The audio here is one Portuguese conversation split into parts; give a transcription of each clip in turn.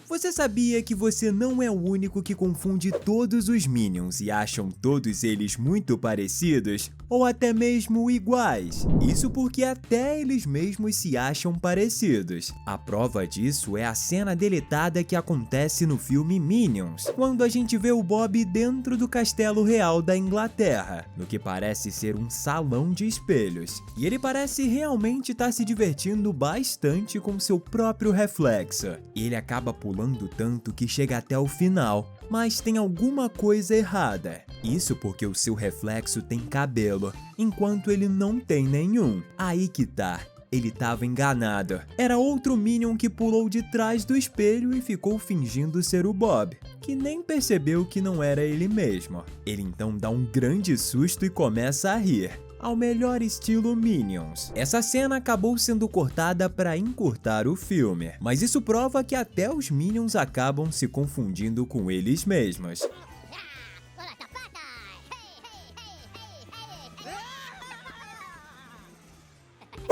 Você sabia que você não é o único que confunde todos os Minions e acham todos eles muito parecidos? Ou até mesmo iguais? Isso porque até eles mesmos se acham parecidos. A prova disso é a cena deletada que acontece no filme Minions, quando a gente vê o Bob dentro do Castelo Real da Inglaterra, no que parece ser um salão de espelhos. E ele parece realmente estar se divertindo bastante com seu próprio reflexo. Ele acaba pulando tanto que chega até o final, mas tem alguma coisa errada. Isso porque o seu reflexo tem cabelo, enquanto ele não tem nenhum. Aí que tá. Ele estava enganado. Era outro Minion que pulou de trás do espelho e ficou fingindo ser o Bob, que nem percebeu que não era ele mesmo. Ele então dá um grande susto e começa a rir, ao melhor estilo Minions. Essa cena acabou sendo cortada para encurtar o filme, mas isso prova que até os Minions acabam se confundindo com eles mesmos.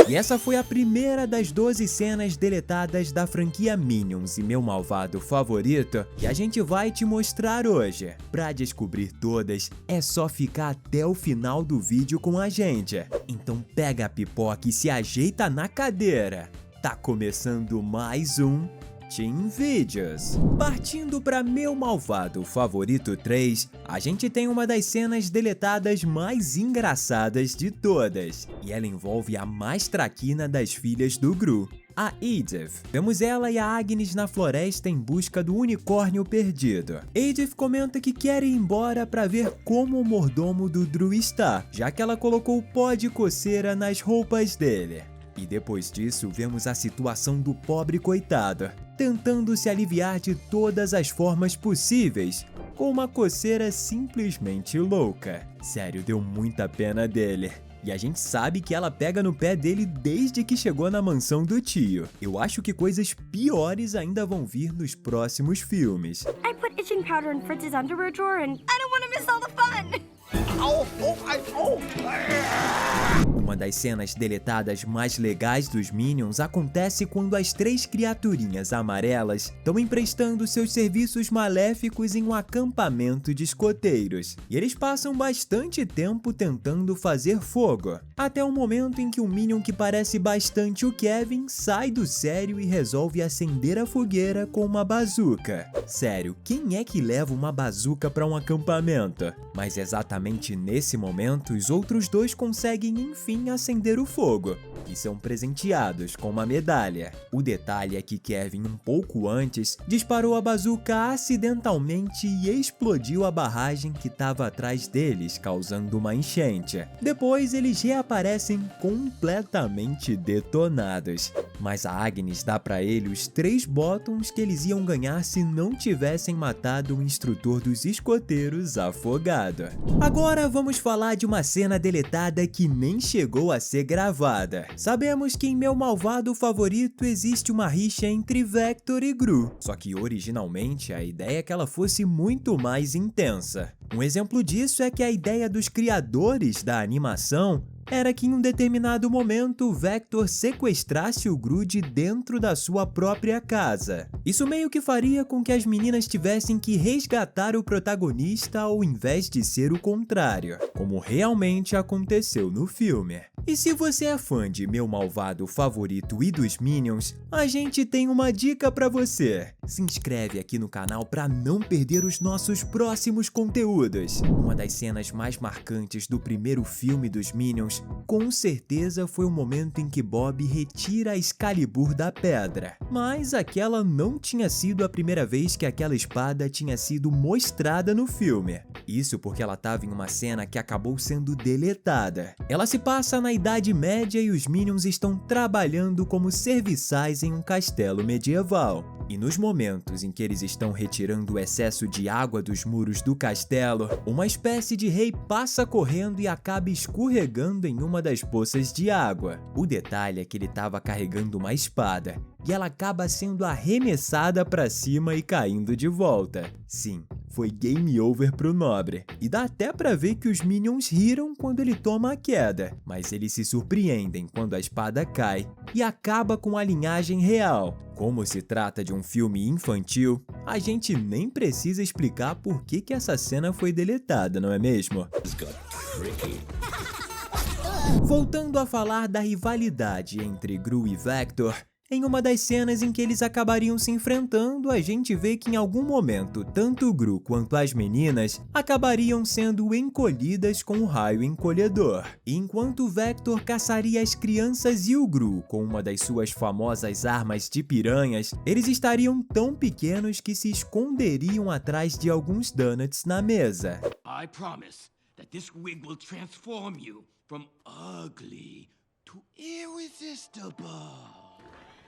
E essa foi a primeira das 12 cenas deletadas da franquia Minions e meu malvado favorito que a gente vai te mostrar hoje. Pra descobrir todas, é só ficar até o final do vídeo com a gente. Então pega a pipoca e se ajeita na cadeira. Tá começando mais um Team Vídeos. Partindo para meu malvado favorito 3, a gente tem uma das cenas deletadas mais engraçadas de todas, e ela envolve a mais traquina das filhas do Gru, a Edith. Vemos ela e a Agnes na floresta em busca do unicórnio perdido. Edith comenta que quer ir embora para ver como o mordomo do Drew está, já que ela colocou pó de coceira nas roupas dele. E depois disso, vemos a situação do pobre coitado, tentando se aliviar de todas as formas possíveis, com uma coceira simplesmente louca. Sério, deu muita pena dele. E a gente sabe que ela pega no pé dele desde que chegou na mansão do tio. Eu acho que coisas piores ainda vão vir nos próximos filmes. I put itching powder in Fritz's underwear drawer and I don't want to miss all the fun! Uma das cenas deletadas mais legais dos Minions acontece quando as 3 criaturinhas amarelas estão emprestando seus serviços maléficos em um acampamento de escoteiros. E eles passam bastante tempo tentando fazer fogo, até o momento em que um Minion que parece bastante o Kevin sai do sério e resolve acender a fogueira com uma bazuca. Sério, quem é que leva uma bazuca para um acampamento? Mas exatamente nesse momento, os outros dois conseguem enfim acender o fogo e são presenteados com uma medalha. O detalhe é que Kevin, um pouco antes, disparou a bazuca acidentalmente e explodiu a barragem que estava atrás deles, causando uma enchente. Depois eles reaparecem completamente detonados, mas a Agnes dá para ele os 3 botões que eles iam ganhar se não tivessem matado o instrutor dos escoteiros afogado. Agora vamos falar de uma cena deletada que nem chegou a ser gravada. Sabemos que em meu malvado favorito existe uma rixa entre Vector e Gru, só que originalmente a ideia é que ela fosse muito mais intensa. Um exemplo disso é que a ideia dos criadores da animação era que em um determinado momento o Vector sequestrasse o Gru de dentro da sua própria casa. Isso meio que faria com que as meninas tivessem que resgatar o protagonista ao invés de ser o contrário, como realmente aconteceu no filme. E se você é fã de meu malvado favorito e dos Minions, a gente tem uma dica pra você. Se inscreve aqui no canal pra não perder os nossos próximos conteúdos. Uma das cenas mais marcantes do primeiro filme dos Minions com certeza foi o momento em que Bob retira a Excalibur da pedra. Mas aquela não tinha sido a primeira vez que aquela espada tinha sido mostrada no filme. Isso porque ela estava em uma cena que acabou sendo deletada. Ela se passa na Idade Média e os Minions estão trabalhando como serviçais em um castelo medieval. E nos momentos em que eles estão retirando o excesso de água dos muros do castelo, uma espécie de rei passa correndo e acaba escorregando em uma das poças de água. O detalhe é que ele estava carregando uma espada e ela acaba sendo arremessada para cima e caindo de volta. Sim, foi game over pro nobre. E dá até pra ver que os Minions riram quando ele toma a queda, mas eles se surpreendem quando a espada cai e acaba com a linhagem real. Como se trata de um filme infantil, a gente nem precisa explicar por que essa cena foi deletada, não é mesmo? Voltando a falar da rivalidade entre Gru e Vector, em uma das cenas em que eles acabariam se enfrentando, a gente vê que em algum momento, tanto o Gru quanto as meninas acabariam sendo encolhidas com o raio encolhedor. Enquanto o Vector caçaria as crianças e o Gru com uma das suas famosas armas de piranhas, eles estariam tão pequenos que se esconderiam atrás de alguns donuts na mesa. I promise that this wig will transform you from ugly to irresistible.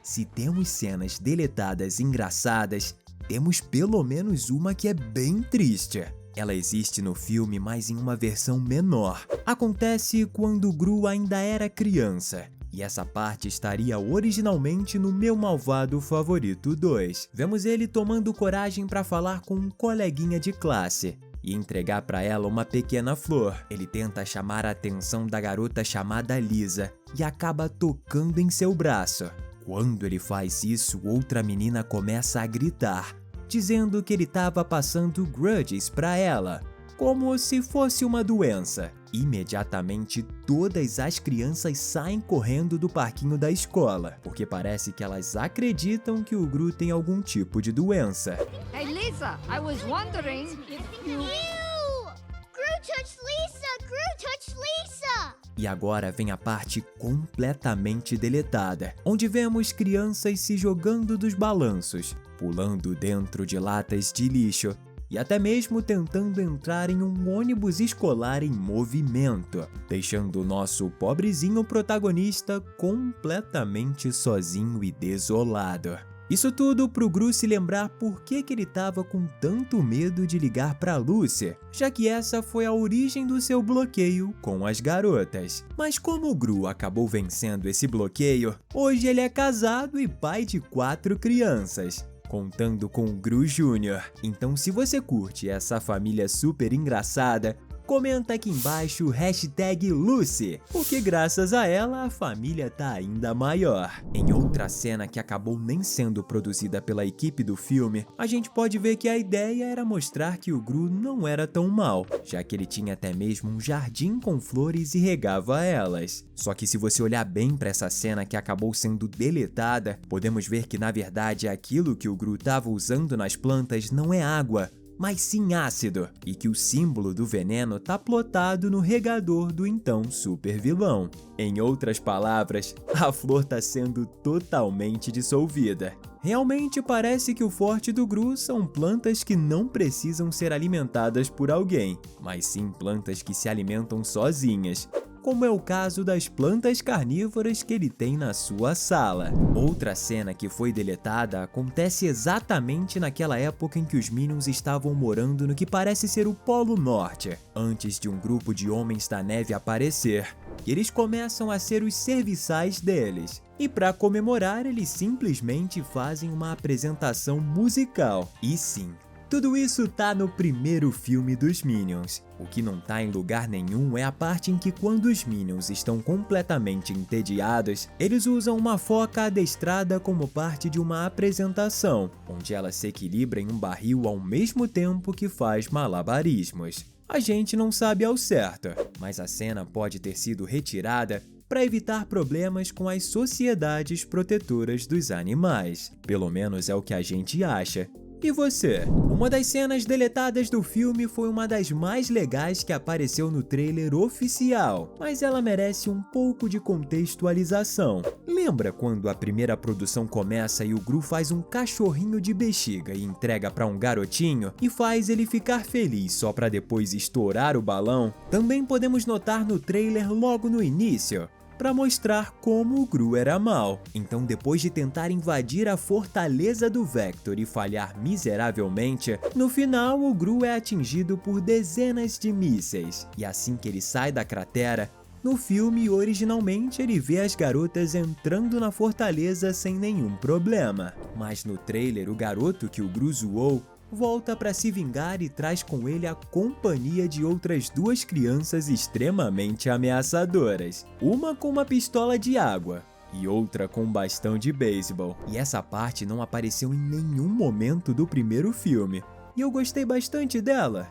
Se temos cenas deletadas engraçadas, temos pelo menos uma que é bem triste. Ela existe no filme, mas em uma versão menor. Acontece quando Gru ainda era criança. E essa parte estaria originalmente no Meu Malvado Favorito 2. Vemos ele tomando coragem para falar com um coleguinha de classe e entregar para ela uma pequena flor. Ele tenta chamar a atenção da garota chamada Lisa e acaba tocando em seu braço. Quando ele faz isso, outra menina começa a gritar, dizendo que ele estava passando grudges para ela, como se fosse uma doença. Imediatamente, todas as crianças saem correndo do parquinho da escola, porque parece que elas acreditam que o Gru tem algum tipo de doença. Hey Lisa, I was wondering if you... Ew! Gru touched Lisa! Gru touched Lisa! E agora vem a parte completamente deletada, onde vemos crianças se jogando dos balanços, pulando dentro de latas de lixo e até mesmo tentando entrar em um ônibus escolar em movimento, deixando o nosso pobrezinho protagonista completamente sozinho e desolado. Isso tudo pro Gru se lembrar por que ele estava com tanto medo de ligar pra Lucy, já que essa foi a origem do seu bloqueio com as garotas. Mas como o Gru acabou vencendo esse bloqueio, hoje ele é casado e pai de 4 crianças, contando com o Gru Jr. Então se você curte essa família super engraçada, comenta aqui embaixo o hashtag Lucy, porque graças a ela a família tá ainda maior. Em outra cena que acabou nem sendo produzida pela equipe do filme, a gente pode ver que a ideia era mostrar que o Gru não era tão mal, já que ele tinha até mesmo um jardim com flores e regava elas. Só que se você olhar bem para essa cena que acabou sendo deletada, podemos ver que na verdade aquilo que o Gru estava usando nas plantas não é água, mas sim ácido, e que o símbolo do veneno tá plotado no regador do então super vilão. Em outras palavras, a flor tá sendo totalmente dissolvida. Realmente parece que o forte do Gru são plantas que não precisam ser alimentadas por alguém, mas sim plantas que se alimentam sozinhas, como é o caso das plantas carnívoras que ele tem na sua sala. Outra cena que foi deletada acontece exatamente naquela época em que os Minions estavam morando no que parece ser o Polo Norte, antes de um grupo de homens da neve aparecer. Eles começam a ser os serviçais deles, e para comemorar eles simplesmente fazem uma apresentação musical. E sim, tudo isso tá no primeiro filme dos Minions. O que não tá em lugar nenhum é a parte em que quando os Minions estão completamente entediados, eles usam uma foca adestrada como parte de uma apresentação, onde ela se equilibra em um barril ao mesmo tempo que faz malabarismos. A gente não sabe ao certo, mas a cena pode ter sido retirada para evitar problemas com as sociedades protetoras dos animais. Pelo menos é o que a gente acha. E você? Uma das cenas deletadas do filme foi uma das mais legais que apareceu no trailer oficial, mas ela merece um pouco de contextualização. Lembra quando a primeira produção começa e o Gru faz um cachorrinho de bexiga e entrega para um garotinho e faz ele ficar feliz só para depois estourar o balão? Também podemos notar no trailer logo no início, para mostrar como o Gru era mau. Então, depois de tentar invadir a fortaleza do Vector e falhar miseravelmente, no final o Gru é atingido por dezenas de mísseis. E assim que ele sai da cratera, no filme originalmente ele vê as garotas entrando na fortaleza sem nenhum problema. Mas no trailer o garoto que o Gru zoou volta para se vingar e traz com ele a companhia de outras 2 crianças extremamente ameaçadoras. Uma com uma pistola de água e outra com um bastão de beisebol. E essa parte não apareceu em nenhum momento do primeiro filme, e eu gostei bastante dela.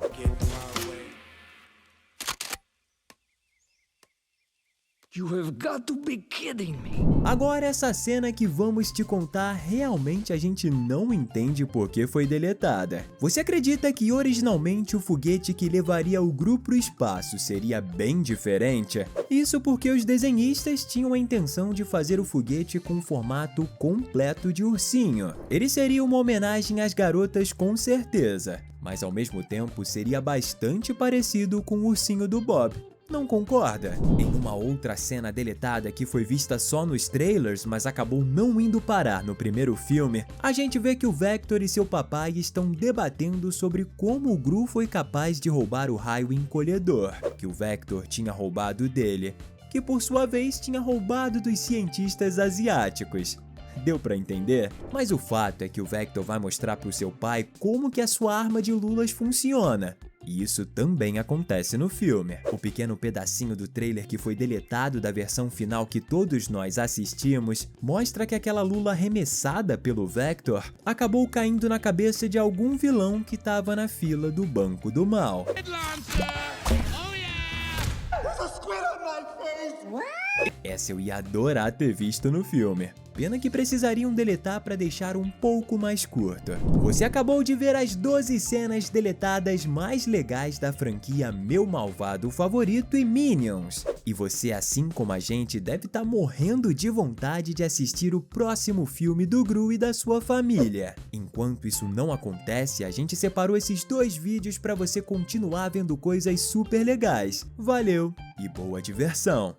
You have got to be kidding me. Agora essa cena que vamos te contar realmente a gente não entende por que foi deletada. Você acredita que originalmente o foguete que levaria o grupo para o espaço seria bem diferente? Isso porque os desenhistas tinham a intenção de fazer o foguete com um formato completo de ursinho. Ele seria uma homenagem às garotas com certeza, mas ao mesmo tempo seria bastante parecido com o ursinho do Bob. Não concorda? Em uma outra cena deletada que foi vista só nos trailers, mas acabou não indo parar no primeiro filme, a gente vê que o Vector e seu papai estão debatendo sobre como o Gru foi capaz de roubar o raio encolhedor, que o Vector tinha roubado dele, que por sua vez tinha roubado dos cientistas asiáticos. Deu pra entender? Mas o fato é que o Vector vai mostrar pro seu pai como que a sua arma de lulas funciona. E isso também acontece no filme. O pequeno pedacinho do trailer que foi deletado da versão final que todos nós assistimos mostra que aquela lula arremessada pelo Vector acabou caindo na cabeça de algum vilão que estava na fila do Banco do Mal. Essa eu ia adorar ter visto no filme. Pena que precisariam deletar para deixar um pouco mais curto. Você acabou de ver as 12 cenas deletadas mais legais da franquia Meu Malvado Favorito e Minions. E você, assim como a gente, deve estar morrendo de vontade de assistir o próximo filme do Gru e da sua família. Enquanto isso não acontece, a gente separou esses 2 vídeos para você continuar vendo coisas super legais. Valeu e boa diversão!